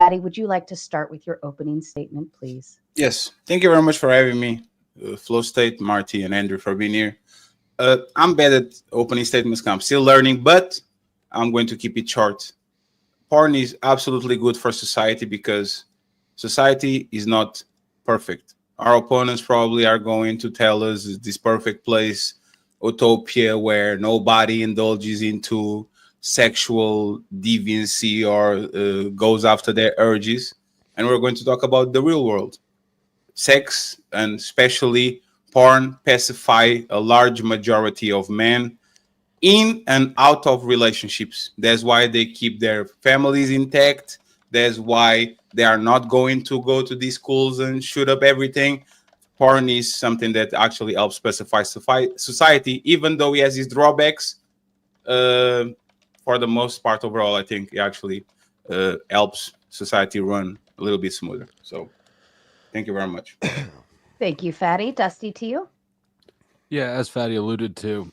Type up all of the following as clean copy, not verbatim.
Fatty, would you like to start with your opening statement, please? Yes, thank you very much for having me, Flow State, Marte, and Andrew for being here. I'm bad at opening statements. I'm still learning, but I'm going to keep it short. Porn is absolutely good for society because society is not perfect. Our opponents probably are going to tell us this perfect place, utopia, where nobody indulges into sexual deviancy or goes after their urges. And we're going to talk about the real world. Sex, and especially porn, pacify a large majority of men in and out of relationships. That's why they keep their families intact. That's why they are not going to go to these schools and shoot up everything. Porn is something that actually helps pacify society, even though it has its drawbacks. For the most part, overall, I think it actually helps society run a little bit smoother. So thank you very much. Thank you, Fatty. Dusty, to you. Yeah, as Fatty alluded to,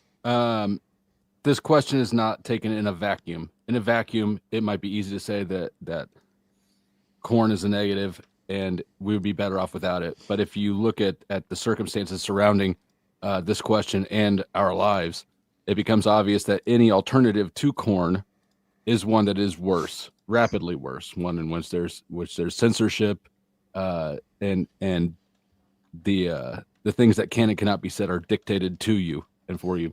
this question is not taken in a vacuum. In a vacuum, it might be easy to say that corn is a negative and we would be better off without it. But if you look at the circumstances surrounding this question and our lives, it becomes obvious that any alternative to corn is one that is worse, rapidly worse, one in which there's censorship and the things that can and cannot be said are dictated to you and for you.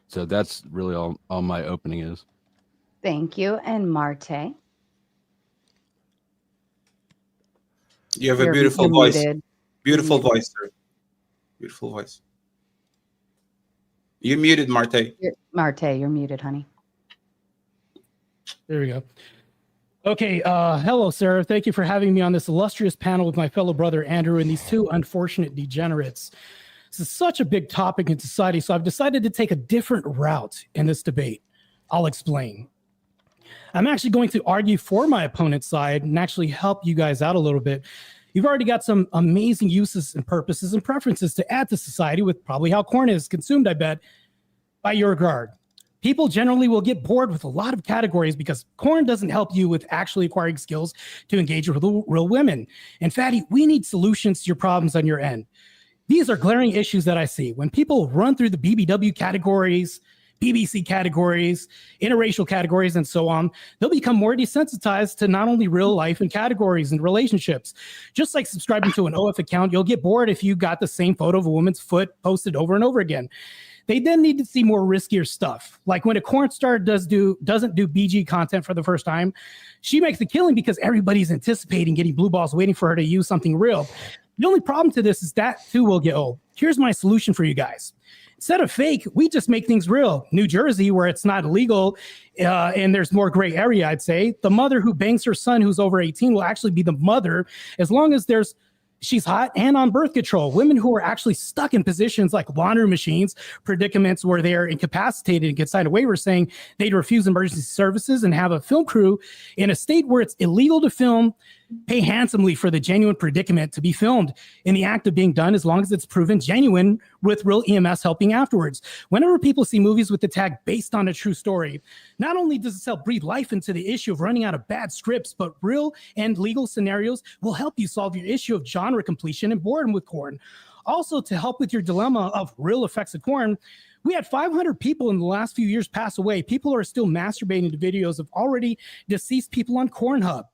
So that's really all my opening is. Thank you. And Marte. You have a beautiful voice. Muted. Beautiful voice, sir. Beautiful voice. You're muted, Marte. Marte, you're muted, honey. There we go. Okay. Hello, sir. Thank you for having me on this illustrious panel with my fellow brother, Andrew, and these two unfortunate degenerates. This is such a big topic in society, so I've decided to take a different route in this debate. I'll explain. I'm actually going to argue for my opponent's side and actually help you guys out a little bit. You've already got some amazing uses and purposes and preferences to add to society with probably how corn is consumed, I bet, by your regard. People generally will get bored with a lot of categories because corn doesn't help you with actually acquiring skills to engage with real women. And Fatty, we need solutions to your problems on your end. These are glaring issues that I see. When people run through the BBW categories, BBC categories, interracial categories, and so on, they'll become more desensitized to not only real life and categories and relationships. Just like subscribing to an OF account, you'll get bored if you got the same photo of a woman's foot posted over and over again. They then need to see more riskier stuff. Like when a corn star doesn't do BG content for the first time, she makes a killing because everybody's anticipating getting blue balls, waiting for her to use something real. The only problem to this is that too will get old. Here's my solution for you guys. Instead of fake, we just make things real. New Jersey, where it's not illegal and there's more gray area, I'd say, the mother who bangs her son who's over 18 will actually be the mother as long as she's hot and on birth control. Women who are actually stuck in positions like laundry machines, predicaments where they're incapacitated and get signed a waiver saying they'd refuse emergency services and have a film crew in a state where it's illegal to film, pay handsomely for the genuine predicament to be filmed in the act of being done as long as it's proven genuine with real EMS helping afterwards. Whenever people see movies with the tag based on a true story, not only does it help breathe life into the issue of running out of bad scripts, but real and legal scenarios will help you solve your issue of genre completion and boredom with corn. Also, to help with your dilemma of real effects of corn, we had 500 people in the last few years pass away. People are still masturbating to videos of already deceased people on Pornhub.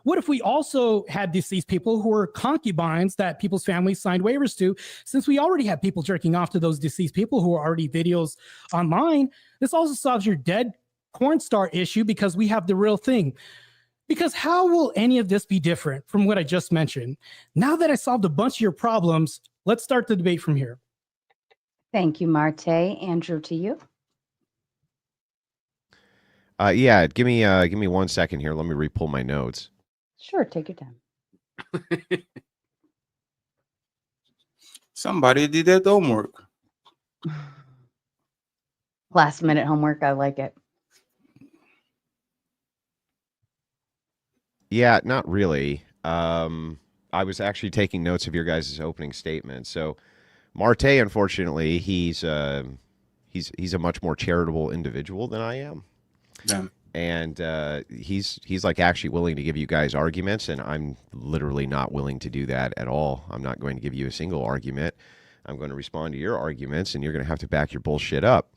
What if we also had deceased people who were concubines that people's families signed waivers to, since we already have people jerking off to those deceased people who are already videos online? This also solves your dead porn star issue because we have the real thing. Because how will any of this be different from what I just mentioned? Now that I solved a bunch of your problems, let's start the debate from here. Thank you, Marte. Andrew, to you. Yeah, give me 1 second here. Let me re-pull my notes. Sure, take your time. Somebody did that homework. Last minute homework, I like it. Yeah, not really. I was actually taking notes of your guys' opening statement. So Marte, unfortunately, he's a much more charitable individual than I am. Yeah. and he's like actually willing to give you guys arguments, and I'm literally not willing to do that at all. I'm not going to give you a single argument. I'm going to respond to your arguments, and you're going to have to back your bullshit up.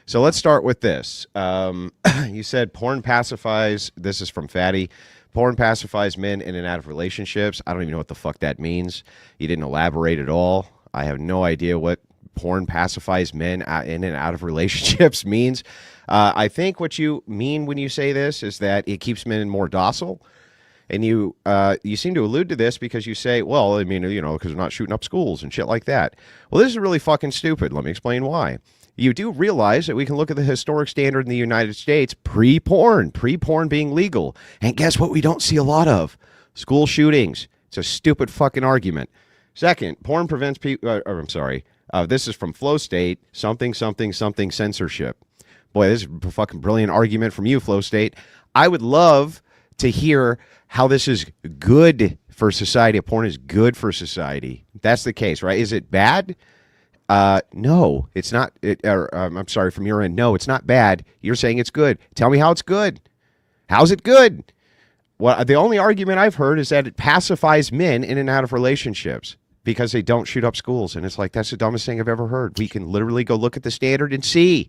So let's start with this. You said porn pacifies. This is from Fatty. Porn pacifies men in and out of relationships. I don't even know what the fuck that means. You didn't elaborate at all. I have no idea what porn pacifies men in and out of relationships means. I think what you mean when you say this is that it keeps men more docile. And you seem to allude to this because you say, well, I mean, because they're not shooting up schools and shit like that. Well, this is really fucking stupid. Let me explain why. You do realize that we can look at the historic standard in the United States pre-porn being legal. And guess what we don't see a lot of? School shootings. It's a stupid fucking argument. Second, porn prevents people, this is from Flow State, something censorship. Boy, this is a fucking brilliant argument from you, Flow State. I would love to hear how this is good for society. Porn is good for society. That's the case, right? Is it bad? No, it's not. I'm sorry, from your end. No, it's not bad. You're saying it's good. Tell me how it's good. How's it good? Well, the only argument I've heard is that it pacifies men in and out of relationships because they don't shoot up schools. And it's like, that's the dumbest thing I've ever heard. We can literally go look at the standard and see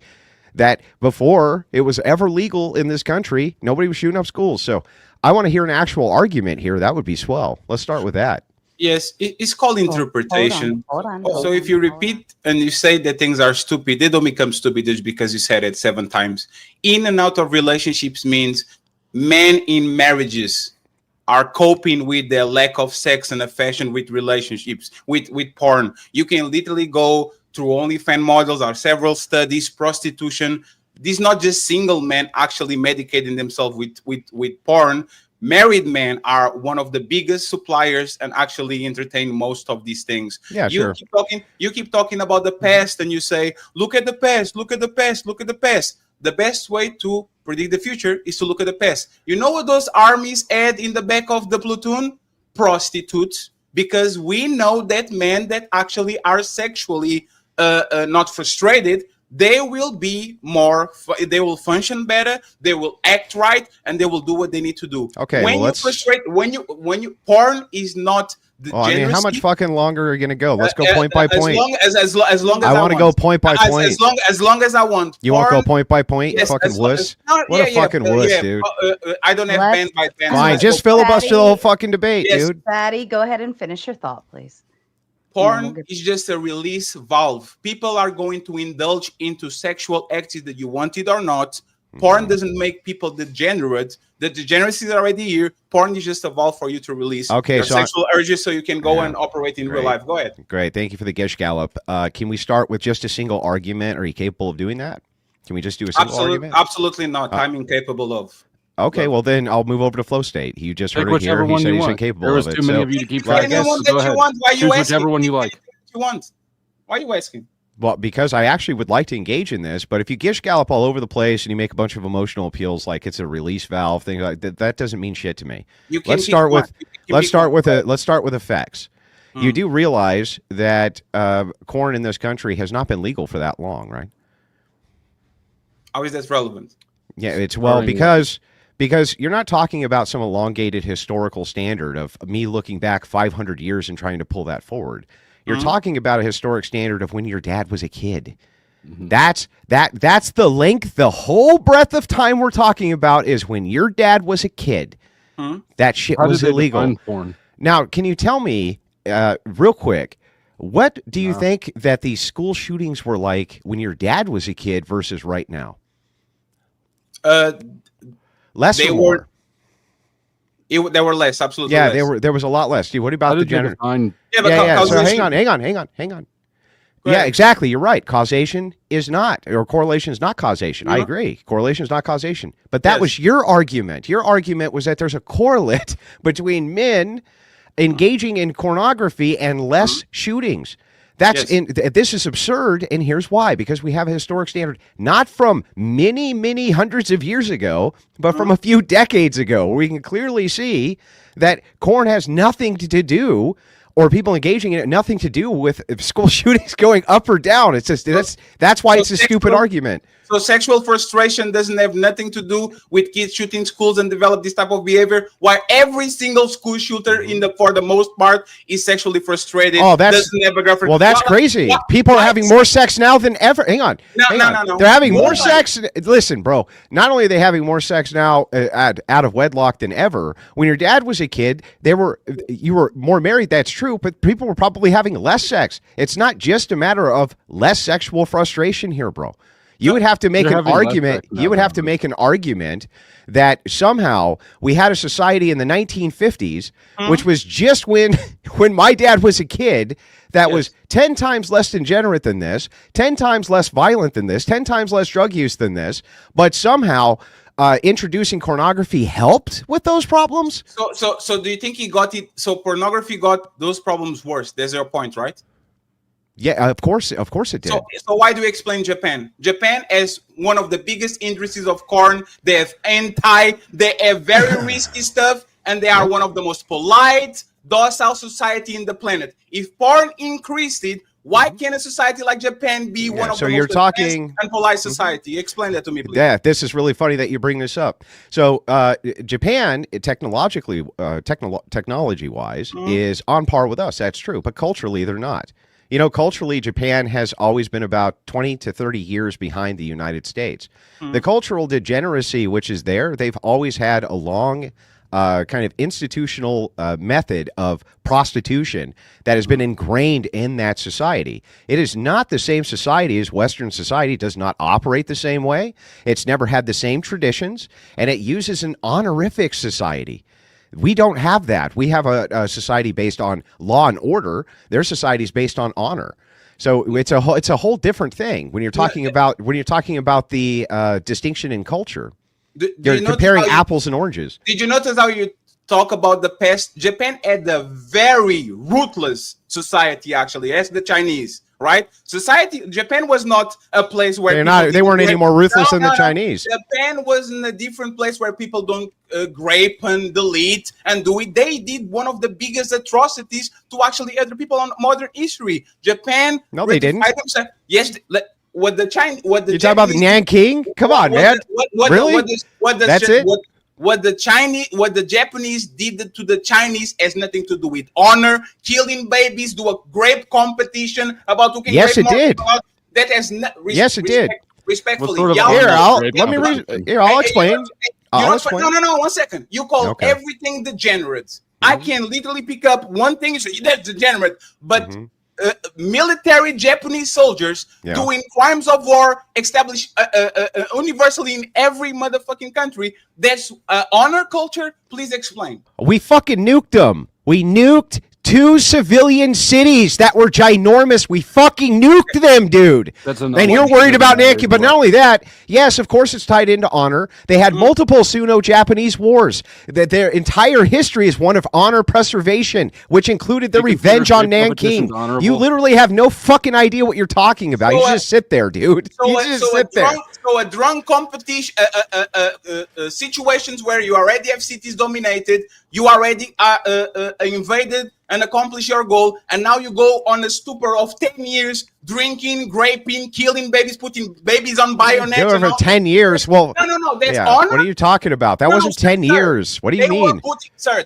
that before it was ever legal in this country, nobody was shooting up schools. So I want to hear an actual argument here. That would be swell. Let's start with that. Yes, it's called interpretation. Hold on. So if you repeat and you say that things are stupid, they don't become stupid just because you said it 7 times. In and out of relationships means men in marriages are coping with their lack of sex and affection with relationships, with porn. You can literally go through OnlyFans models or several studies, prostitution. These not just single men actually medicating themselves with porn. Married men are one of the biggest suppliers and actually entertain most of these things. Yeah, sure. You keep talking about the past and you say, look at the past, look at the past, look at the past. The best way to predict the future is to look at the past. You know what those armies add in the back of the platoon? Prostitutes. Because we know that men that actually are sexually not frustrated, they will be more, they will function better, they will act right, and they will do what they need to do. Okay, when well, you frustrate, when you porn is not the how much fucking longer are you gonna go? Let's go point by point. As long as I want to go point by point. As long as I want. You want to go point by point? Yes, fucking wuss. What a fucking wuss, dude. I don't have pen by pen. Fine, just filibuster the whole fucking debate, dude. Fatty, go ahead and finish your thought, please. Porn is just a release valve. People are going to indulge into sexual acts that you want it or not. Porn doesn't make people degenerate. The degeneracy is already here. Porn is just a valve for you to release your sexual urges so you can go and operate in real life. Go ahead. Great. Thank you for the Gish Gallop. Can we start with just a single argument? Are you capable of doing that? Can we just do a single argument? Absolutely not. I'm incapable of. Okay, well then I'll move over to Flow State. You just heard it here. He said he's incapable there was of it. Too many of you to keep track. Anyone that you want. Why you asking? Whichever one you like. You want? Why are you asking? Well, because I actually would like to engage in this, but if you gish gallop all over the place and you make a bunch of emotional appeals like it's a release valve, things like that, that doesn't mean shit to me. Let's start with effects. You do realize that corn in this country has not been legal for that long, right? How is that relevant? Yeah, it's because you're not talking about some elongated historical standard of me looking back 500 years and trying to pull that forward. You're talking about a historic standard of when your dad was a kid. That's the length, the whole breadth of time we're talking about is when your dad was a kid. That shit was illegal. Now, can you tell me real quick, what do you think that these school shootings were like when your dad was a kid versus right now? Less or more? They were less, absolutely. Yeah, less. there was a lot less. What about the gender? So hang on. Yeah, exactly. You're right. Causation is not, or correlation is not causation. I agree. Correlation is not causation. But that was your argument. Your argument was that there's a correlate between men engaging in pornography and less shootings. This is absurd, and here's why. Because we have a historic standard, not from many, many hundreds of years ago, but from a few decades ago, where we can clearly see that corn has nothing to do, or people engaging in it, nothing to do with school shootings going up or down. It's just that's why it's a stupid argument. So sexual frustration doesn't have nothing to do with kids shooting schools and develop this type of behavior. While every single school shooter for the most part is sexually frustrated. Oh, that's doesn't have a girlfriend. well, that's crazy. People are having more sex now than ever. Hang on. No. They're having more sex. Listen, bro. Not only are they having more sex now out of wedlock than ever. When your dad was a kid, you were more married. That's true, but people were probably having less sex. It's not just a matter of less sexual frustration here, bro. You would have to make an argument. You would have to make an argument that somehow we had a society in the 1950s, which was just when my dad was a kid, that was 10 times less degenerate than this, 10 times less violent than this, 10 times less drug use than this, but somehow introducing pornography helped with those problems. So do you think he got it? So pornography got those problems worse. There's your point, right? Yeah, of course it did. So why do you explain Japan? Japan has one of the biggest industries of corn. They have they have very risky stuff, and they are one of the most polite, docile society in the planet. If porn increased it, why can't a society like Japan be one of the most advanced and polite society? Explain that to me, please. Yeah, this is really funny that you bring this up. So Japan, technology-wise, is on par with us. That's true. But culturally, they're not. You know, culturally, Japan has always been about 20 to 30 years behind the United States. The cultural degeneracy, which is there, they've always had a long kind of institutional method of prostitution that has been ingrained in that society. It is not the same society as Western society. It does not operate the same way. It's never had the same traditions, and it uses an honorific society. We don't have that. We have a society based on law and order. Their society is based on honor. So it's a whole different thing when you're talking about the distinction in culture. You're comparing apples and oranges. Did you notice how you talk about the past? Japan had a very ruthless society, actually, as the Chinese. Right? Japan was not a place where they weren't any more ruthless than the Chinese. Japan was in a different place where people don't grape and delete and do it. They did one of the biggest atrocities to actually other people on modern history. Japan. No, they didn't. Yes. What the Chinese? You talking about the Nanking? Come on, man. Really? That's it. What the Japanese did to the Chinese has nothing to do with honor. Killing babies, do a grape competition about who can. Yes, it did. That has yes, it did. Respectfully, Here, I'll explain. No. 1 second. You call everything degenerate. I can literally pick up one thing and say that's degenerate, but. Military Japanese soldiers doing crimes of war established universally in every motherfucking country. That's honor culture. Please explain. We fucking nuked them. We nuked 2 civilian cities that were ginormous. We fucking nuked them, dude. And you're worried about Nanking. But not only that, yes, of course it's tied into honor. They had multiple Sino-Japanese wars. Their entire history is one of honor preservation, which included the revenge on Nanking. You literally have no fucking idea what you're talking about. You just sit there, dude. You just sit there. So a drunk competition, situations where you already have cities dominated, you already invaded and accomplish your goal, and now you go on a stupor of 10 years drinking, graping, killing babies, putting babies on bayonets. Over 10 years. Well, no, that's honor. What are you talking about? That wasn't 10 years. What do you mean?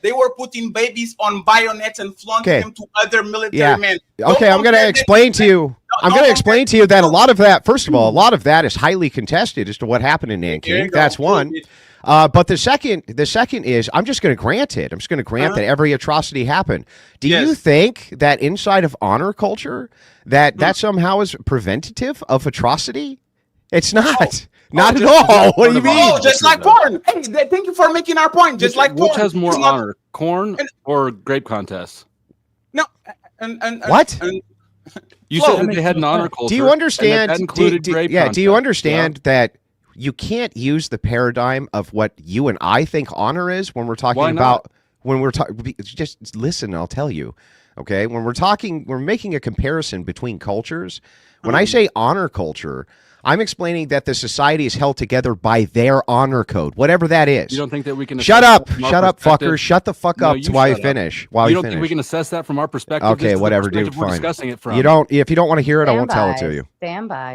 They were putting babies on bayonets and flaunting them to other military men. Okay, I'm going to explain to you. I'm going to explain to you that a lot of that, first of all, a lot of that is highly contested as to what happened in Nanking. That's one. But the second is, I'm just going to grant it. I'm just going to grant that every atrocity happened. Do you think that inside of honor culture that somehow is preventative of atrocity? It's not. Not at all. What do you mean? Oh, just like porn. Hey, thank you for making our point. Just like porn. Which has more honor, corn or grape contests? No. What? You said they had an honor culture. Do you understand? That included grape contests. Do you understand that you can't use the paradigm of what you and I think honor is when we're talking about just listen, I'll tell you. Okay, when we're making a comparison between cultures. When I say honor culture, I'm explaining that the society is held together by their honor code, whatever that is. You don't think that we can Shut assess up, that from our shut up, perspective? fucker. Shut the fuck No, up you while you shut up. finish. You you don't think we finish. can assess that from our perspective? Okay, This is the whatever, dude. perspective we're Fine. discussing it from. You don't. If you don't want to hear it, I won't tell it to by, you.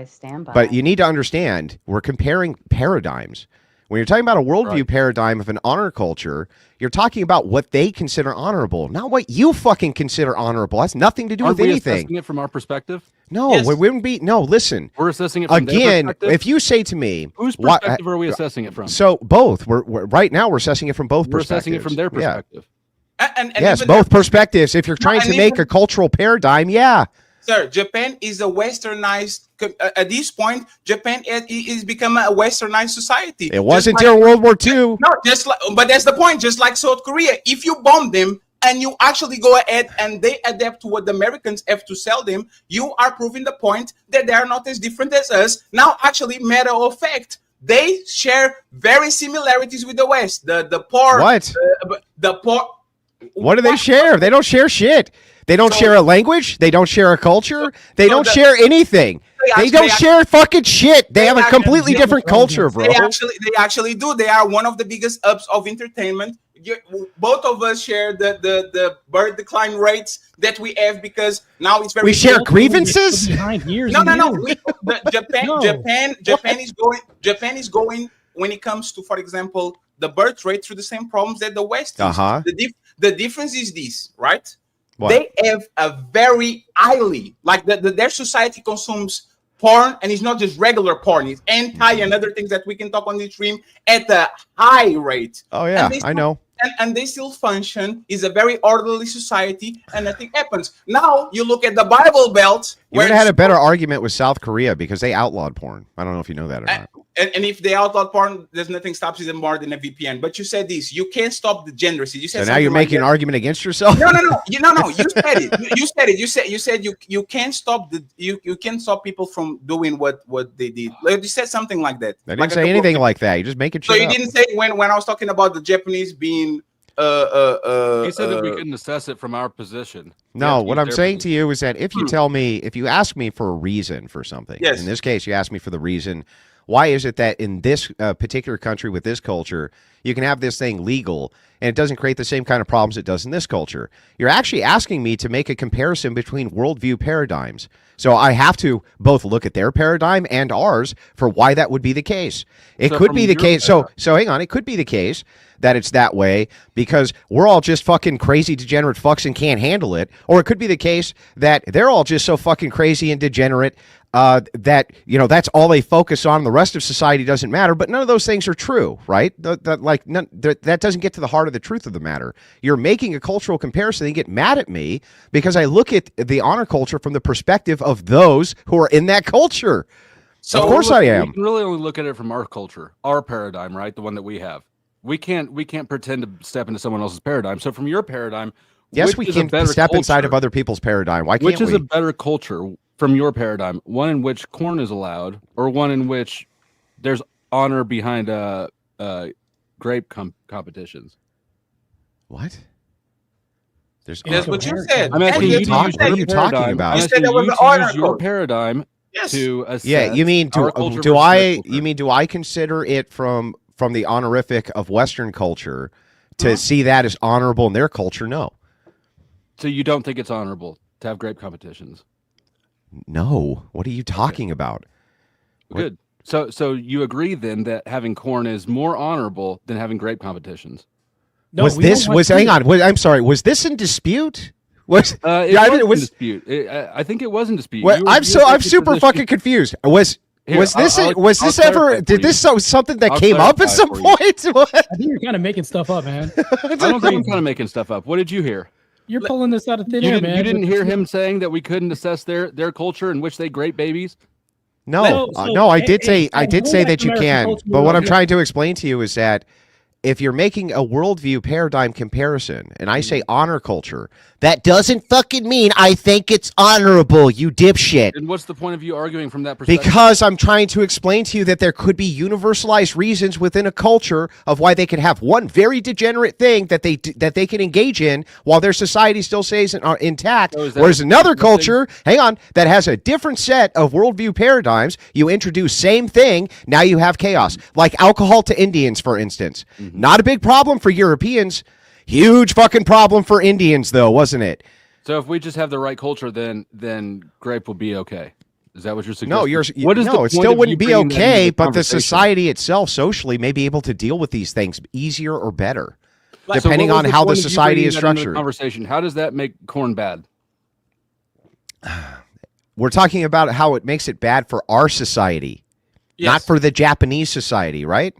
Stand by. But you need to understand, we're comparing paradigms. When you're talking about a worldview paradigm of an honor culture, you're talking about what they consider honorable, not what you fucking consider honorable. That's nothing to do Aren't with we anything. assessing it from our perspective? No, Yes. we wouldn't be. No, listen. We're assessing it from their Again, perspective? if you say to me, Whose what- perspective are we assessing it from? so both. We're right now we're assessing it from both We're perspectives. assessing it from their Yeah. perspective. And Yes, even both perspectives. If you're trying and to make even- a cultural paradigm, yeah. Sir, Japan is a westernized. At this point, Japan is become a westernized society. It wasn't Just like- during World War II. No, just like, but that's the point. Just like South Korea, if you bomb them and you actually go ahead and they adapt to what the Americans have to sell them, you are proving the point that they are not as different as us. Now, actually, matter of fact, they share very similarities with the West. The poor. What? The poor. What do they share? They don't share shit. They don't So- share a language. They don't share a culture. They So don't the- share anything. They don't share fucking shit. They have a actually- completely they- different culture, bro. They actually do. They are one of the biggest hubs of entertainment. Both of us share the birth decline rates that we have because now it's very. We share cold. grievances. Behind years No. and years. Japan, No. Japan is going when it comes to, for example, the birth rate through the same problems that the West is. Uh-huh. The difference is this, right? What? They have a very highly, like their society consumes porn, and it's not just regular porn, it's anti and other things that we can talk on the stream at a high rate. Oh yeah, And they I know. And they still function. Is a very orderly society, and nothing happens. Now you look at the Bible Belt. You would have had a better argument with South Korea because they outlawed porn. I don't know if you know that or not. And if they outlaw porn, there's nothing stops them more than a VPN. But you said this: you can't stop degeneracy. You said So now you're something like making an that. argument against yourself. No. You said it. You said it. You said you can't stop you can't stop people from doing what they did. Like you said something like that. I didn't Like say anything like that. You just make it. So you didn't say when I was talking about the Japanese being He said that we couldn't assess it from our position. No, what I'm saying to you is that if you tell me, if you ask me for a reason for something, Yes. in this case, you ask me for the reason, why is it that in this particular country with this culture, you can have this thing legal and it doesn't create the same kind of problems it does in this culture? You're actually asking me to make a comparison between worldview paradigms. So I have to both look at their paradigm and ours for why that would be the case. It So could from be the your case. So hang on. It could be the case that it's that way because we're all just fucking crazy, degenerate fucks and can't handle it. Or it could be the case that they're all just so fucking crazy and degenerate that, you know, that's all they focus on. The rest of society doesn't matter. But none of those things are true, right? That doesn't get to the heart of the truth of the matter. You're making a cultural comparison and you get mad at me because I look at the honor culture from the perspective of those who are in that culture. So of course I am. We can really only look at it from our culture, our paradigm, right? The one that we have. We can't pretend to step into someone else's paradigm. So from your paradigm, Yes, which we is a can better step inside culture? of other people's paradigm. Why can't Which is we? a better culture from your paradigm? One in which corn is allowed, or one in which there's honor behind grape competitions? What? There's That's what you said. I'm asking And you you to talk- use what are your you talking paradigm. about? I'm You asking said that was you the to honor use your code. paradigm Yes. to assess. Yeah, you mean our culture do versus I? their culture. You mean do I consider it from the honorific of Western culture to see that as honorable in their culture? No, So you don't think it's honorable to have grape competitions? no. What are you talking about? What? Good. So you agree then that having corn is more honorable than having grape competitions? No, was we this? don't want Was to. hang on? I'm sorry. Was this in dispute? Was It yeah, I was mean, it in was. dispute. I think it was in dispute. Well, You were- I'm you so were I'm taking super position- fucking confused. Was Here, was this I'll was this clarify ever? for Did you. this something that I'll came up at clarify some for you. point? What? I think you're kind of making stuff up, man. I don't think I'm kind of making stuff up. What did you hear? You're pulling this out of thin You air, didn't, man. you didn't But hear it's- him saying that we couldn't assess their culture in which they grape babies? No, So, no. I did hey, say I did going say back that to you American can. culture, But what I'm yeah. trying to explain to you is that if you're making a worldview paradigm comparison, and I say honor culture, that doesn't fucking mean I think it's honorable, you dipshit. And what's the point of you arguing from that perspective? Because I'm trying to explain to you that there could be universalized reasons within a culture of why they could have one very degenerate thing that they can engage in while their society still stays intact. So whereas another culture, hang on, that has a different set of worldview paradigms, you introduce same thing, now you have chaos. Like alcohol to Indians, for instance. Not a big problem for Europeans. Huge fucking problem for Indians, though, wasn't it? So if we just have the right culture, then grape will be okay. Is that what you're suggesting? No, it still wouldn't be okay, but the society itself socially may be able to deal with these things easier or better, depending on how the society is structured. Conversation. How does that make corn bad? We're talking about how it makes it bad for our society, not for the Japanese society, right?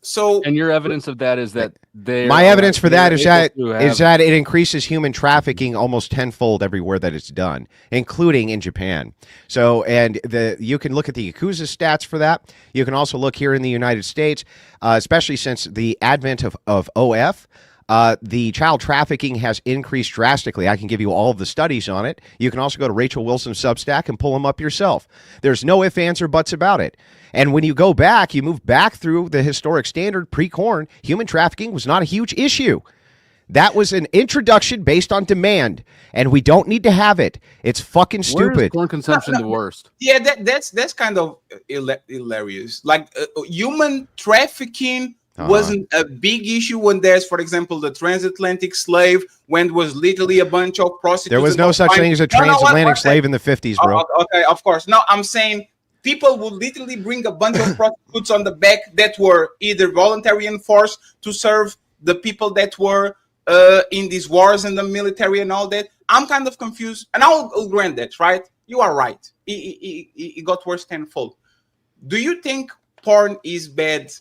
So, and your evidence of that is that my evidence for that is that it increases human trafficking almost tenfold everywhere that it's done, including in Japan. So, and you can look at the Yakuza stats for that. You can also look here in the United States, especially since the advent of OF. The child trafficking has increased drastically. I can give you all of the studies on it. You can also go to Rachel Wilson's Substack and pull them up yourself. There's no ifs, ands, or buts about it. And when you go back, you move back through the historic standard pre-corn, human trafficking was not a huge issue. That was an introduction based on demand, and we don't need to have it. It's fucking stupid. Where is corn consumption the worst? Yeah, that's kind of hilarious. Like human trafficking wasn't a big issue when there's, for example, the transatlantic slave, when it was literally a bunch of prostitutes. There was no such thing as a transatlantic slave in the 50s, bro. Okay, of course. No, I'm saying people would literally bring a bunch of prostitutes on the back that were either voluntary and forced to serve the people that were in these wars in the military and all that. I'm kind of confused, and I'll grant that, right? You are right. It got worse tenfold. Do you think porn is bad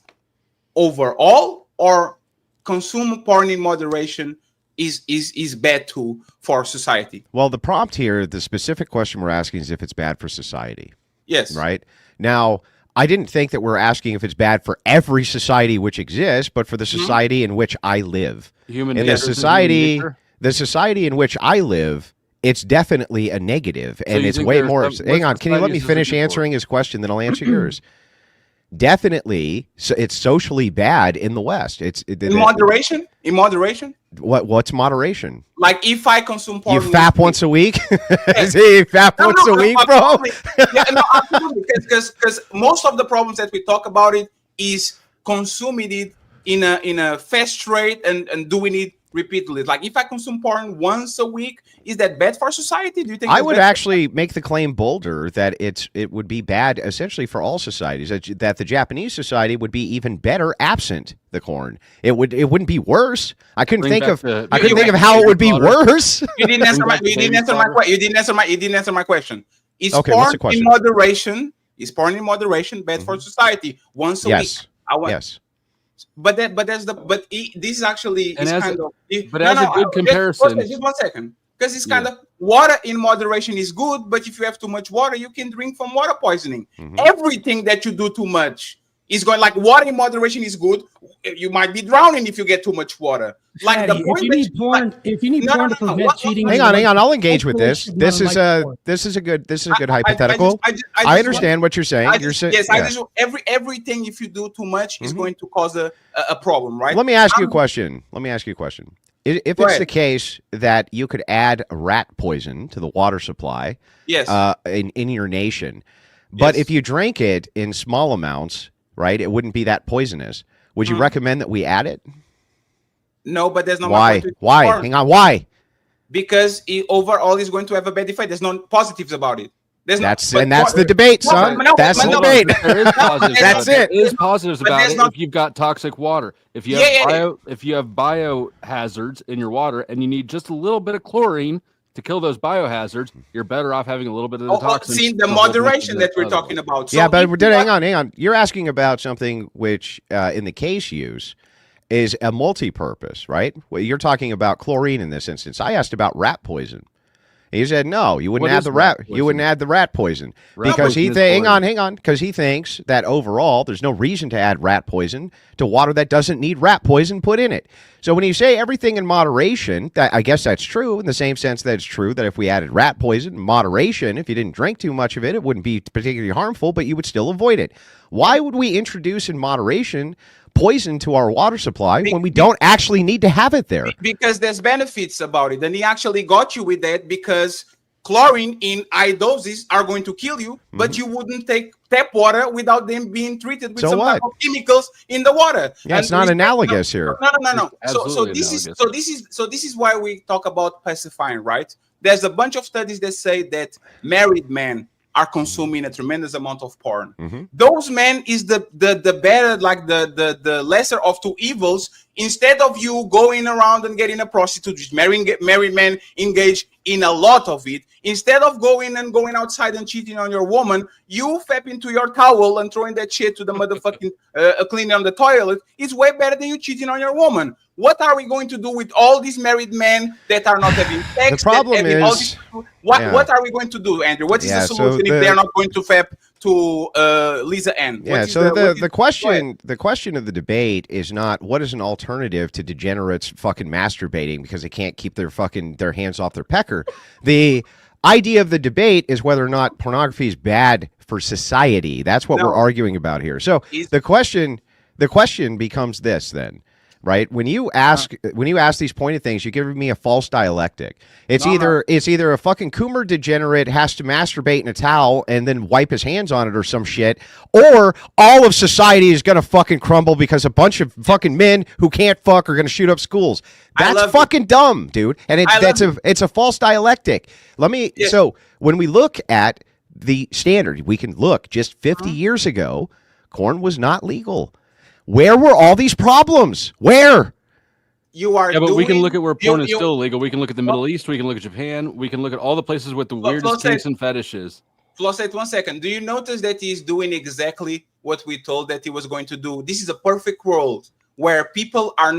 overall, or consume porn in moderation is bad too for society? Well, the prompt here, the specific question we're asking is if it's bad for society. Yes. Right? Now, I didn't think that we're asking if it's bad for every society which exists, but for the society in which I live. The society in which I live, it's definitely a negative, and it's way more. Hang on, can you let me finish answering his question, then I'll answer yours. Definitely, so it's socially bad in the West. It's in moderation. In moderation. What's moderation? Like if I consume porn, you fap once a week. You fap once a week, bro. Yeah, no, absolutely. Because most of the problems that we talk about it is consuming it in a fast rate and doing it repeatedly. Like if I consume porn once a week, is that bad for society? Do you think I would actually make the claim bolder that it would be bad essentially for all societies, that the Japanese society would be even better absent the corn. It wouldn't be worse. I couldn't think of how it would be worse. You didn't answer my question. Is porn in moderation? Is porn in moderation bad for society? Once a week. Yes. But this is actually as kind a of. But as a good comparison, just 1 second, because it's kind of water in moderation is good, but if you have too much water, you can drink from water poisoning. Everything that you do too much is going, like water in moderation is good. You might be drowning if you get too much water. Like the point if you need porn to prevent cheating. Hang on. I'll engage with this. This is a good hypothetical. I understand what you're saying. Everything if you do too much is going to cause a problem, right? Let me ask you a question. If it's the case that you could add rat poison to the water supply, in your nation, but if you drank it in small amounts, right, it wouldn't be that poisonous. Would you recommend that we add it? No, but there's no. Why? Hang on. Why? Because overall is going to have a bad effect. There's no positives about it. That's the debate, son. That's the debate. There is positives. That's it. There is positives about it if you've got toxic water. If you have if you have biohazards in your water and you need just a little bit of chlorine to kill those biohazards, you're better off having a little bit of the toxins. See the moderation that we're talking about. So but hang on. You're asking about something which, in the case use, is a multi-purpose, right? Well, you're talking about chlorine in this instance. I asked about rat poison. He said no, you wouldn't What add is the rat rat. You wouldn't poison? add the rat poison Rat because he poison is hang poison. on, because he thinks that overall there's no reason to add rat poison to water that doesn't need rat poison put in it. So when you say everything in moderation, that I guess that's true in the same sense that it's true that if we added rat poison in moderation, if you didn't drink too much of it, it wouldn't be particularly harmful, but you would still avoid it. Why would we introduce in moderation poison to our water supply when we don't actually need to have it there? Because there's benefits about it. And he actually got you with that because chlorine in high doses are going to kill you, but you wouldn't take tap water without them being treated with So some what? type of chemicals in the water. Yeah, it's And not we- analogous here. No. So Absolutely this is why we talk about pacifying, right? There's a bunch of studies that say that married men are consuming a tremendous amount of porn. Those men is the better, like the lesser of two evils. Instead of you going around and getting a prostitute, just married men engage in a lot of it. Instead of going outside and cheating on your woman, you fap into your towel and throwing that shit to the motherfucking cleaning on the toilet. It's way better than you cheating on your woman. What are we going to do with all these married men that are not having sex? The problem is, what are we going to do, Andrew? What is the solution if they're not going to fap to Lisa Ann? Yeah, so the question of the debate is not what is an alternative to degenerates fucking masturbating because they can't keep their hands off their pecker. The idea of the debate is whether or not pornography is bad for society. That's what we're arguing about here. So the question becomes this then. Right? When you ask these pointed things, you're giving me a false dialectic. It's either a fucking Coomer degenerate has to masturbate in a towel and then wipe his hands on it or some shit, or all of society is gonna fucking crumble because a bunch of fucking men who can't fuck are gonna shoot up schools. That's fucking dumb, dude. And it's a false dialectic. So when we look at the standard, we can look just 50 years ago, corn was not legal. Where were all these problems? Where? But we can look at where porn is still illegal. We can look at the Middle East. We can look at Japan. We can look at all the places with the weirdest kinks and fetishes. Flosset, 1 second. Do you notice that he's doing exactly what we told that he was going to do? This is a perfect world where people are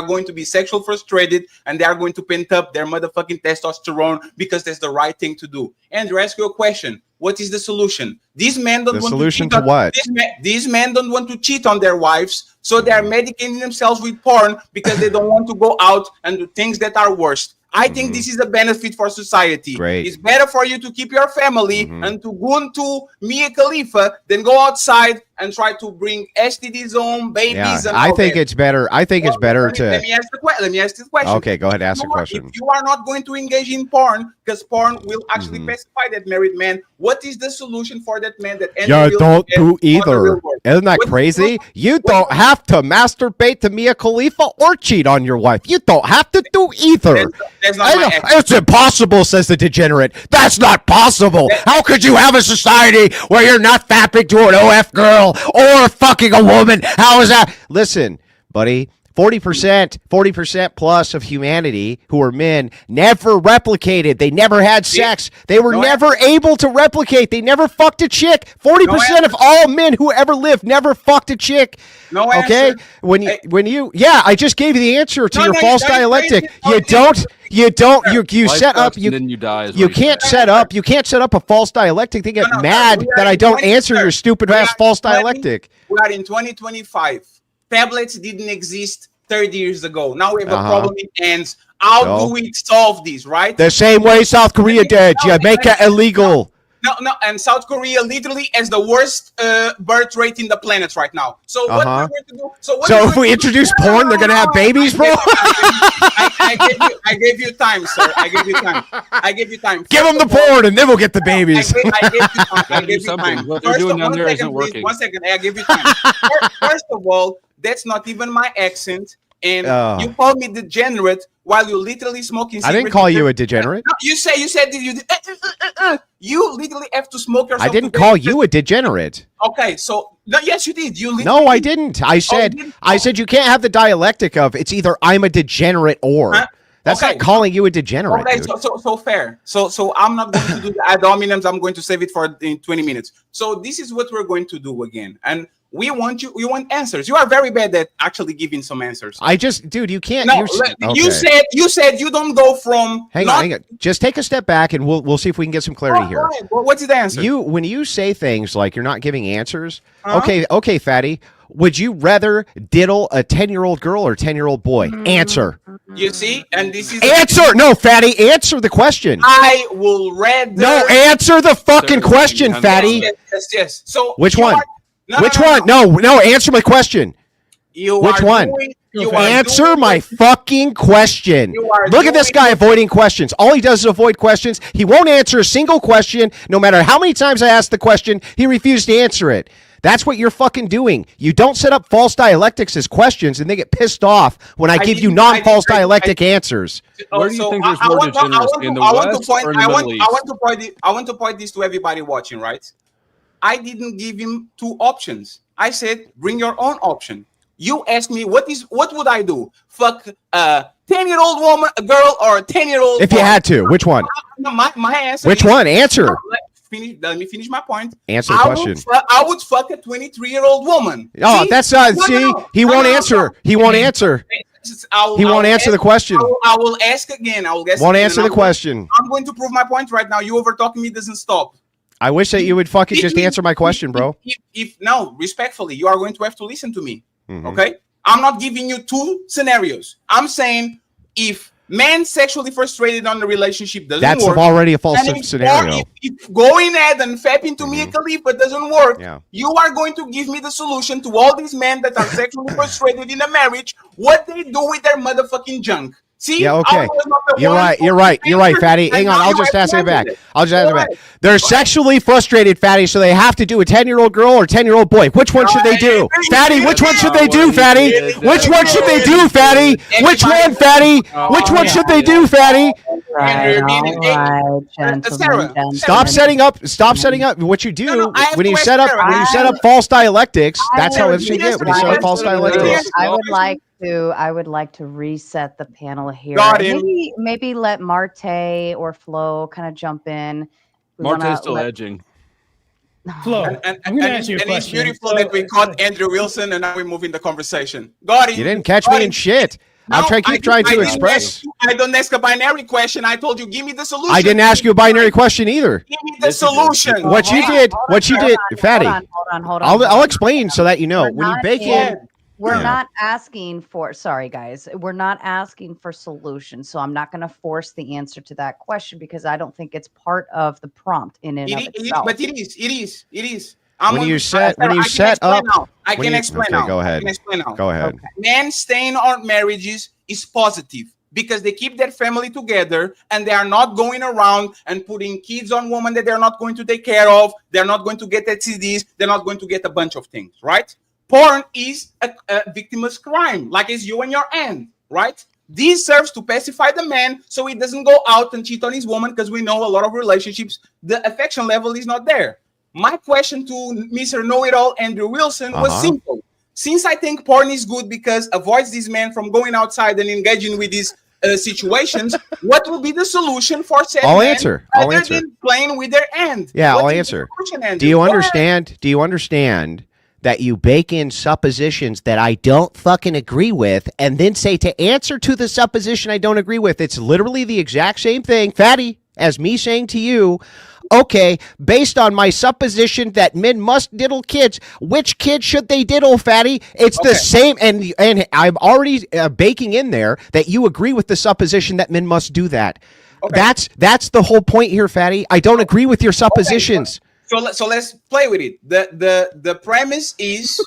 going to be sexual frustrated and they are going to pent up their motherfucking testosterone because that's the right thing to do. Andrew, ask you a question. What is the solution? These men don't want to cheat. What? These men don't want to cheat on their wives, so they are medicating themselves with porn because they don't want to go out and do things that are worse. I think this is a benefit for society. Great. It's better for you to keep your family and to go into Mia Khalifa than go outside and try to bring STDs home, babies. Yeah, and I all think that. it's better. I think it's better to. Let me ask this question. Okay, go ahead. Ask the question. If you are not going to engage in porn, because porn will actually pacify that married man, what is the solution for that man that Don't do either. Isn't that crazy? You don't have to masturbate to Mia Khalifa or cheat on your wife. You don't have to do either. That's not my accent. It's impossible, says the degenerate. That's not possible. How could you have a society where you're not fapping to an OF girl or fucking a woman? How is that? Listen, buddy. 40% plus of humanity who are men never replicated. They never had sex. They were never able to replicate. They never fucked a chick. 40% of all men who ever lived never fucked a chick. No okay? answer. When you I just gave you the answer to your false dialectic. You set up you can't set up a false dialectic. They get mad that I don't answer your stupid ass false dialectic. We are in 2025. Tablets didn't exist 30 years ago. Now we have a problem in hands. How do we solve this, right? The same way South Korea did. You make it illegal. No, and South Korea literally has the worst birth rate in the planet right now. So what we're going to do? So if we introduce porn, they're going to have babies, bro? I gave you time, sir. I gave you time. Give them the porn, and then we'll get the babies. I gave you time. What they're doing down there isn't working. 1 second. I give you time. First of all, that's not even my accent. And you called me degenerate while you're literally smoking cigarettes. I didn't call you a degenerate. No, you said you literally have to smoke yourself. I didn't call you a degenerate. Okay, so yes, you did. No, I didn't. I said you can't have the dialectic of it's either I'm a degenerate or. That's not calling you a degenerate. Okay, dude. so fair. So I'm not going to do the ad hominems. I'm going to save it for in 20 minutes. So this is what we're going to do again. And We want answers. You are very bad at actually giving some answers. Dude, you can't. No, Okay. you said you don't go from. Hang on. Just take a step back, and we'll see if we can get some clarity here. Right. Well, what's the answer? When you say things like you're not giving answers, okay, fatty. Would you rather diddle a 10-year-old girl or 10-year-old boy? Answer. You see, and this is answer. No, fatty. Answer the question. I will rather. No, answer the fucking question, fatty. Yes. So which one? Which one? No. Answer my question. Which one? Answer my fucking question. Look at this guy avoiding questions. All he does is avoid questions. He won't answer a single question. No matter how many times I ask the question, he refused to answer it. That's what you're fucking doing. You don't set up false dialectics as questions, and they get pissed off when I give you non-false dialectic answers. Where do you think there's more degeneracy, in the West or in the Middle East? I want to point this to everybody watching, right? I didn't give him two options. I said, bring your own option. You asked me, what would I do? Fuck a 10-year-old woman, a girl, or a 10-year-old? If you had to, which one? My answer. Which one? Answer. Let me finish my point. Answer the question. I would fuck a 23-year-old woman. Oh, that's not. He won't answer. He won't answer. He won't answer the question. I will ask again. I will ask. Won't answer the question. I'm going to prove my point right now. You over talking me doesn't stop. I wish that you would fucking just answer my question, bro. If no, respectfully, you are going to have to listen to me. Mm-hmm. Okay? I'm not giving you two scenarios. I'm saying man sexually frustrated on the relationship doesn't work. That's already a false scenario. If going ahead and fapping to me a Khalifa doesn't work, you are going to give me the solution to all these men that are sexually frustrated in a marriage, what they do with their motherfucking junk. See? Yeah, okay. You're right, fatty. Hang on, I'll just ask it back. They're sexually frustrated, fatty, so they have to do a 10-year-old girl or 10-year-old boy. Which one should they do? Fatty, which one should they do, fatty? Which one should they do, fatty? Which one, fatty? Which one should they do, fatty? Stop setting up what you do when you set up false dialectics. That's how it should get when you set up false dialectics. I would like to reset the panel here. Maybe let Marte or Flo kind of jump in. Marte's still edging. Flo, and it's beautiful that we caught Andrew Wilson and now we're moving the conversation. You didn't catch me in shit. I'm trying to express. I don't ask a binary question. I told you, give me the solution. I didn't ask you a binary question either. Give me the solution. What you did, fatty. Hold on. I'll explain so that you know. When you bake in. We're not asking for, sorry guys, we're not asking for solutions. So I'm not going to force the answer to that question because I don't think it's part of the prompt in and of itself. But it is. When you set up, I can explain now. Go ahead. Go ahead. Okay. Men staying on marriages is positive because they keep their family together and they are not going around and putting kids on women that they're not going to take care of. They're not going to get STDs. They're not going to get a bunch of things, right? Porn is a victimless crime, like it's you and your aunt, right? This serves to pacify the man so he doesn't go out and cheat on his woman because we know a lot of relationships, the affection level is not there. My question to Mr. Know-It-All, Andrew Wilson, was simple. Since I think porn is good because avoids these men from going outside and engaging with these situations, what will be the solution for said I'll men answer. than playing with their aunt? Yeah, I'll answer. Do you understand that you bake in suppositions that I don't fucking agree with and then say to answer to the supposition I don't agree with? It's literally the exact same thing, fatty, as me saying to you, okay, based on my supposition that men must diddle kids, which kid should they diddle, fatty? It's the same, and I'm already baking in there that you agree with the supposition that men must do that. Okay. That's the whole point here, fatty. I don't agree with your suppositions. So let's play with it. The premise is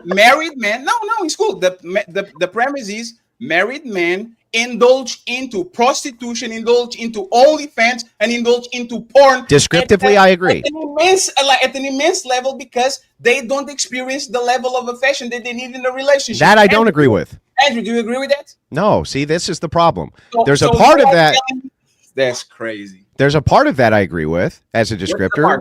married men. No, it's cool. The premise is married men indulge into prostitution, indulge into OnlyFans, and indulge into porn. Descriptively, I agree. At an immense level because they don't experience the level of affection that they need in a relationship. That I don't agree with. Andrew, do you agree with that? No. See, this is the problem. There's a part of that. That's crazy. There's a part of that I agree with as a descriptor.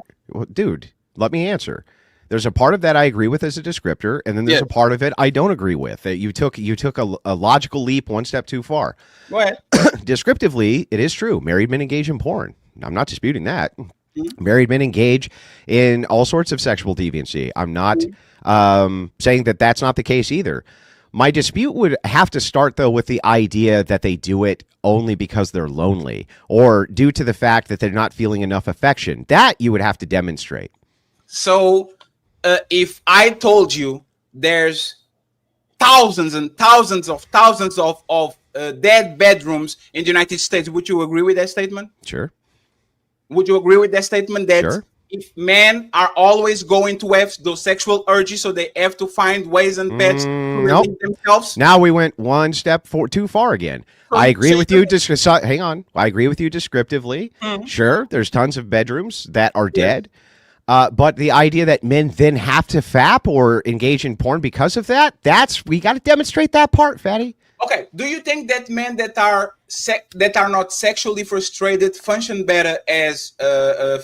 Dude, let me answer. There's a part of that I agree with as a descriptor, and then there's a part of it I don't agree with. That you took a logical leap one step too far. Go ahead. Descriptively, it is true. Married men engage in porn. I'm not disputing that. Married men engage in all sorts of sexual deviancy. I'm not saying that that's not the case either. My dispute would have to start, though, with the idea that they do it only because they're lonely or due to the fact that they're not feeling enough affection. That you would have to demonstrate. So if I told you there's thousands and thousands of dead bedrooms in the United States, would you agree with that statement? Sure. Would you agree with that statement that Sure. if men are always going to have those sexual urges, so they have to find ways and paths to relieve themselves? Now we went one step too far again. I agree with you. Hang on. I agree with you descriptively. Sure, there's tons of bedrooms that are dead. But the idea that men then have to fap or engage in porn because of that, we got to demonstrate that part, Fatty. Okay. Do you think that men that are not sexually frustrated function better as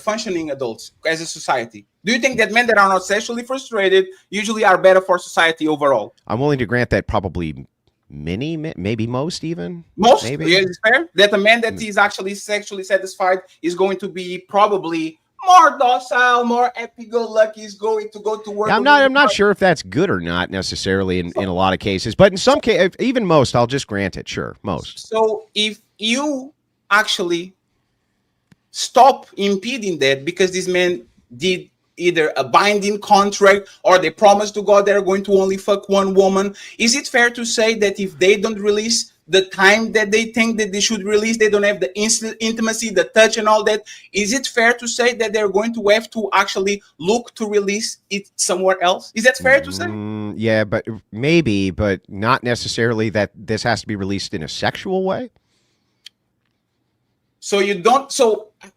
functioning adults, as a society? Do you think that men that are not sexually frustrated usually are better for society overall? I'm willing to grant that probably many, maybe most even. Most? Maybe. Yeah, it's fair that a man that is actually sexually satisfied is going to be probably more docile, more happy-go-lucky, is going to go to work. Yeah, I'm not sure if that's good or not necessarily in a lot of cases, but in some cases, even most, I'll just grant it. Sure, most. So if you actually stop impeding that because these men did either a binding contract or they promised to God they're going to only fuck one woman, is it fair to say that if they don't release the time that they think that they should release, they don't have the instant intimacy, the touch and all that, is it fair to say that they're going to have to actually look to release it somewhere else? Is that fair to say? Yeah, but maybe, but not necessarily that this has to be released in a sexual way. So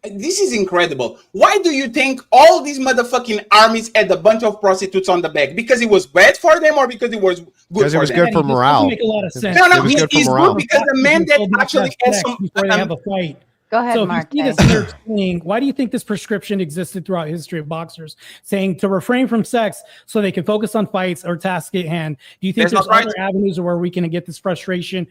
this is incredible. Why do you think all these motherfucking armies had a bunch of prostitutes on the back? Because it was bad for them or because it was good for them? Because it was good for morale. Make a lot of sense. No, It was good for it's morale. good because the man that actually has some... before they have a fight. Go ahead, So if Marte. you see this nurse saying, why do you think this prescription existed throughout history of boxers, saying to refrain from sex so they can focus on fights or tasks at hand? Do you think That's there's not right. other avenues where we can get this frustration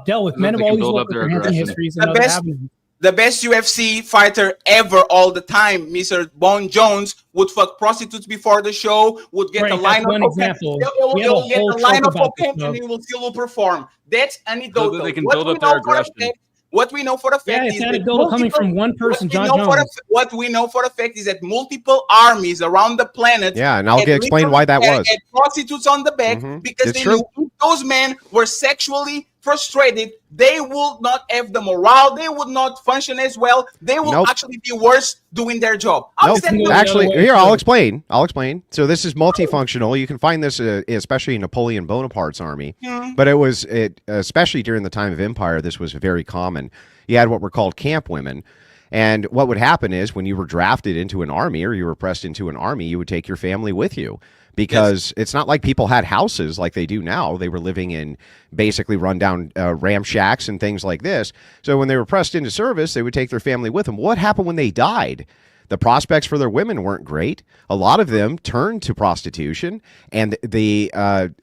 dealt with? Men have they can always build looked up at their their aggression. histories and other avenues. The best UFC fighter ever all the time, Mr. Bone Jones, would fuck prostitutes before the show, would get a Right, that's lineup one of example. he'll We have a get whole a talk lineup about of this him stuff. and he will still perform. That's anecdotal. So that they can build up their aggression. What we know for a fact Yeah, is it's that anecdotal coming from one person, John Jones. what we know for a fact is that multiple armies around the planet. Yeah, and I'll had explain why that literally was. had prostitutes on the back because It's they true. knew if those men were sexually frustrated, they would not have the morale, they would not function as well, they will actually be worse doing their job. Actually, here, I'll explain. So this is multifunctional. You can find this especially in Napoleon Bonaparte's army, but especially during the time of Empire, this was very common. You had what were called camp women. And what would happen is when you were drafted into an army or you were pressed into an army, you would take your family with you. Because it's not like people had houses like they do now. They were living in basically rundown ramshacks and things like this. So when they were pressed into service, they would take their family with them. What happened when they died? The prospects for their women weren't great. A lot of them turned to prostitution, and the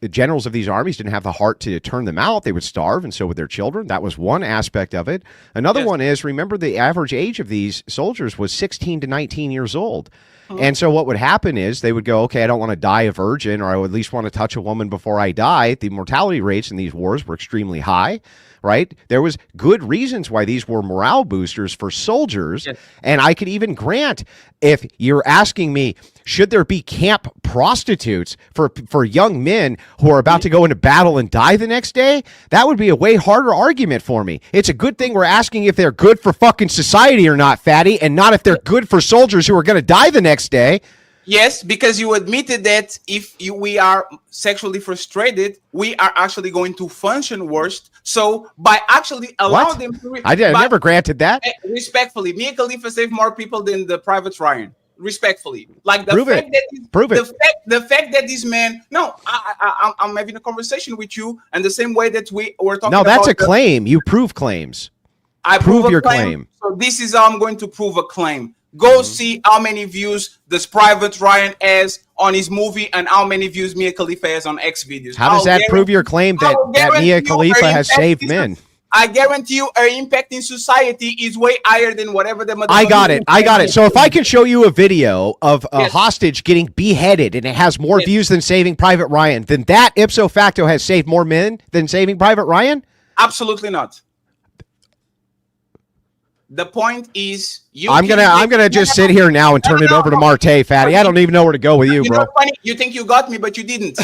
generals of these armies didn't have the heart to turn them out. They would starve, and so would their children. That was one aspect of it. Another one is, remember, the average age of these soldiers was 16 to 19 years old. And so what would happen is they would go, okay, I don't want to die a virgin, or I would at least want to touch a woman before I die. The mortality rates in these wars were extremely high, right? There was good reasons why these were morale boosters for soldiers. Yes. And I could even grant, if you're asking me, should there be camp prostitutes for young men who are about to go into battle and die the next day? That would be a way harder argument for me. It's a good thing we're asking if they're good for fucking society or not, Fatty, and not if they're good for soldiers who are going to die the next day. Yes, because you admitted that if we are sexually frustrated, we are actually going to function worse. So by actually allowing them to... I never granted that. Respectfully, Mia Khalifa saved more people than the Private Ryan. Respectfully. Like the Prove fact it. that... Prove it. The fact that this man... No, I'm having a conversation with you, and the same way that we were talking about... No, that's a claim. You prove claims. I prove your claim. So this is how I'm going to prove a claim. Go see how many views this Private Ryan has on his movie and how many views Mia Khalifa has on X videos. How does that prove your claim that Mia Khalifa has saved men? I guarantee you, our impact in society is way higher than whatever the. I got it. So if I can show you a video of a hostage getting beheaded and it has more views than Saving Private Ryan, then that ipso facto has saved more men than Saving Private Ryan? Absolutely not. The point is, I'm gonna just sit here now and turn it over to Marte, Fatty. I don't even know where to go with you, bro. Funny, you think you got me, but you didn't.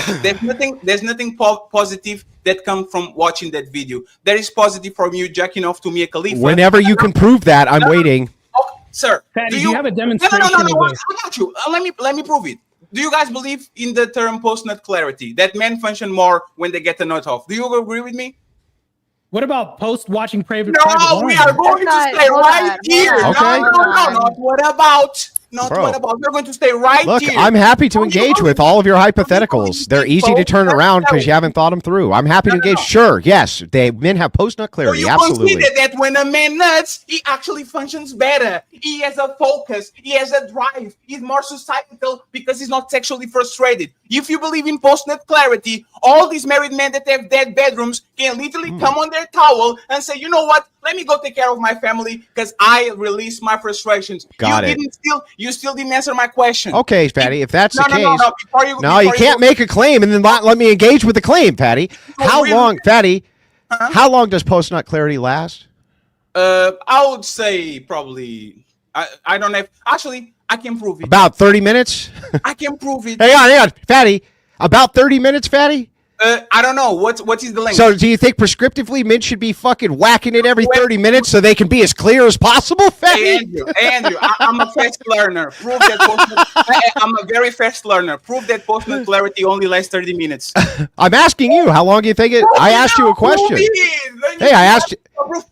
There's nothing positive that comes from watching that video. There is positive from you jacking off to Mia Khalifa. Whenever you can prove that, I'm waiting. Oh, sir, Fatty, do you have a demonstration? No. I got you. Let me prove it. Do you guys believe in the term post-nut clarity, that men function more when they get the nut off? Do you agree with me? What about post-watching private? No, we are going to stay right here. Okay. No. Not what about? Not what about? We're going to stay right here. Look, I'm happy to engage with all of your hypotheticals. They're easy to turn around because you haven't thought them through. I'm happy to engage. Sure, yes, men have post-nut clarity. So you absolutely. consider that when a man nuts, he actually functions better. He has a focus. He has a drive. He's more societal because he's not sexually frustrated. If you believe in post-nut clarity, all these married men that have dead bedrooms can literally come on their towel and say, you know what? Let me go take care of my family because I release my frustrations. You still didn't answer my question. Okay, Fatty, if that's the case. You can't make a claim and then not let me engage with the claim, Fatty. How long does post-nut clarity last? I would say probably, I don't have, actually, I can prove it. About 30 minutes? I can prove it. Hang on, Fatty. About 30 minutes, Fatty? I don't know. What is the length? So do you think prescriptively men should be fucking whacking it every 30 minutes so they can be as clear as possible, Fatty? Hey, Andrew, I'm a fast learner. Prove that I'm a very fast learner. Prove that post-nut clarity only lasts 30 minutes. I'm asking you, how long do you think it? I asked you a question. Hey, I asked you.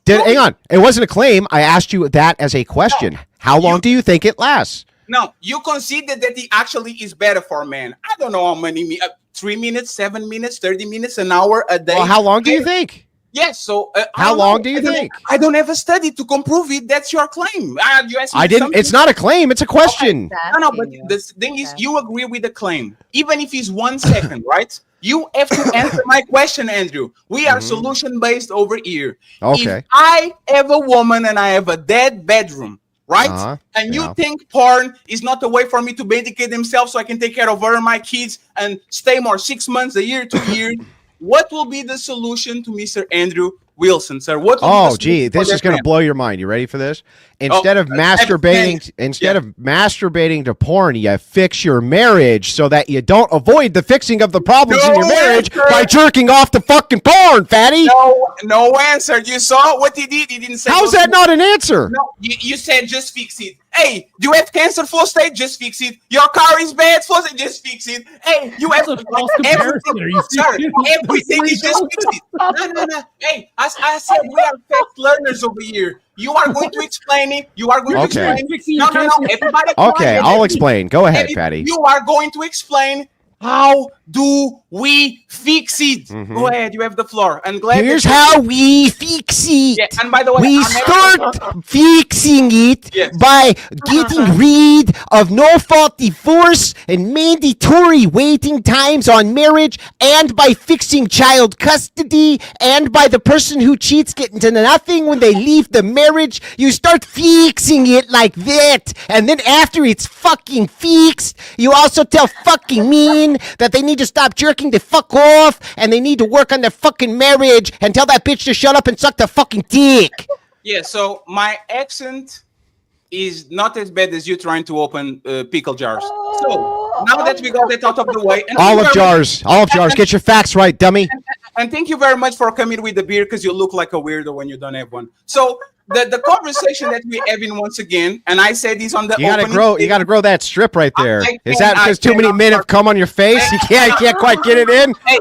Hang on. It wasn't a claim. I asked you that as a question. How long do you think it lasts? No, you conceded that it actually is better for men. I don't know how many 3 minutes, 7 minutes, 30 minutes, an hour a day. Well, how long do you think? Yes. So how long do you think? I don't have a study to comprove it. That's your claim. I didn't. It's not a claim. It's a question. No. But the thing is, you agree with the claim, even if it's 1 second, right? You have to answer my question, Andrew. We are solution-based over here. Okay. If I have a woman and I have a dead bedroom, right? And you think porn is not a way for me to medicate themselves so I can take care of her and my kids and stay more 6 months, a year, 2 years. What will be the solution to Mr. Andrew Wilson, sir? This is going to blow your mind. You ready for this? Instead of masturbating to porn, you fix your marriage so that you don't avoid the fixing of the problems in your marriage by jerking off to fucking porn, Fatty. No answer. You saw what he did. He didn't say. How's that not an answer? No, you said just fix it. Hey, do you have cancer, flow state? Just fix it. Your car is bad, flow state? Just fix it. Hey, you have everything. Everything is just fix it. No. Hey, I said we are fast learners over here. You are going to explain it. You are going to explain it. No. Everybody. Okay, I'll explain. Go ahead, Patty. You are going to explain how do we fix it. Go ahead. You have the floor. I'm glad. Here's how we fix it. Yeah, and by the way, we start fixing it by getting rid of no-fault divorce and mandatory waiting times on marriage, and by fixing child custody, and by the person who cheats getting to nothing when they leave the marriage. You start fixing it like that, and then after it's fucking fixed, you also tell fucking men that they need to stop jerking the fuck off, and they need to work on their fucking marriage, and tell that bitch to shut up and suck the fucking dick. Yeah, so my accent is not as bad as you trying to open pickle jars. So now that we got that out of the way, and olive jars, get your facts right, dummy. And thank you very much for coming with the beer, because you look like a weirdo when you don't have one. So the conversation that we're having once again, and I said this on the you gotta grow that strip right there. Is that because too many men have come on your face? You can't quite get it in. Hey,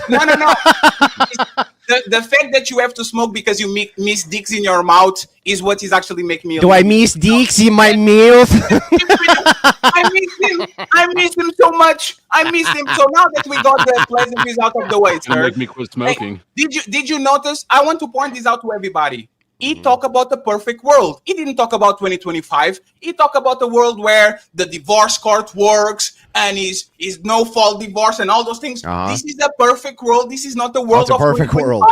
no. The fact that you have to smoke because you miss dicks in your mouth is what is actually making me. Do I miss dicks in my mouth? I miss him so much. I miss him. So now that we got the pleasantries out of the way, sir, make me quit smoking. Hey, did you notice? I want to point this out to everybody. He talked about the perfect world. He didn't talk about 2025. He talked about the world where the divorce court works and is no fault divorce and all those things. This is the perfect world. This is not the world of perfect world.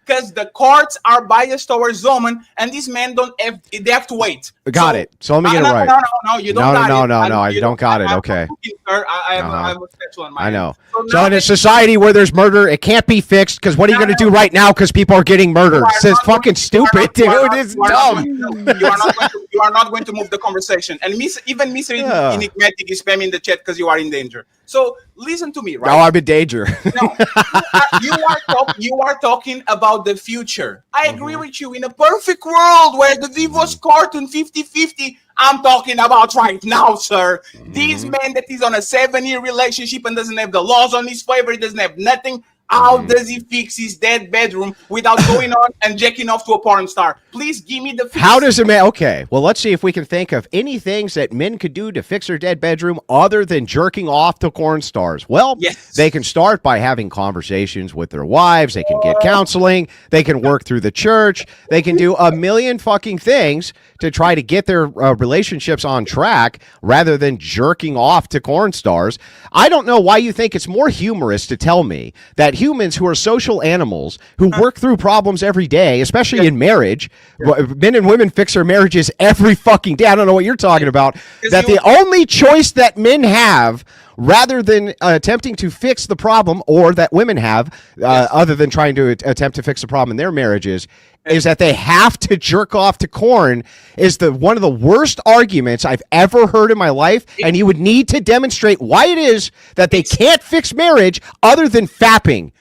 because the courts are biased towards women, and these men they have to wait. Got it. So let me get it right. No, you don't got it. No, I don't got it. Okay. I have a schedule on my I know. end. So in a society where there's murder, it can't be fixed because what are you going to do right now because people are getting murdered? It's fucking stupid, dude. It's dumb. You are not going to move the conversation. And even Mr. Enigmatic is spamming the chat because you are in danger. So listen to me, right? No, I'm in danger. No, you are talking about the future. I agree with you. In a perfect world where the divorce court on 50-50, I'm talking about right now, sir. This man that is on a 7-year relationship and doesn't have the laws on his favor, he doesn't have nothing. How does he fix his dead bedroom without going on and jacking off to a porn star? Please give me the fix. How does a man? Okay, well, let's see if we can think of any things that men could do to fix their dead bedroom other than jerking off to porn stars. Well, yes. They can start by having conversations with their wives. They can get counseling. They can work through the church. They can do a million fucking things to try to get their relationships on track rather than jerking off to porn stars. I don't know why you think it's more humorous to tell me that humans who are social animals who work through problems every day, especially in marriage, men and women fix their marriages every fucking day. I don't know what you're talking about. That the only choice that men have rather than attempting to fix the problem, or that women have, other than trying to attempt to fix the problem in their marriages, is that they have to jerk off to corn, is one of the worst arguments I've ever heard in my life. And you would need to demonstrate why it is that they can't fix marriage other than fapping.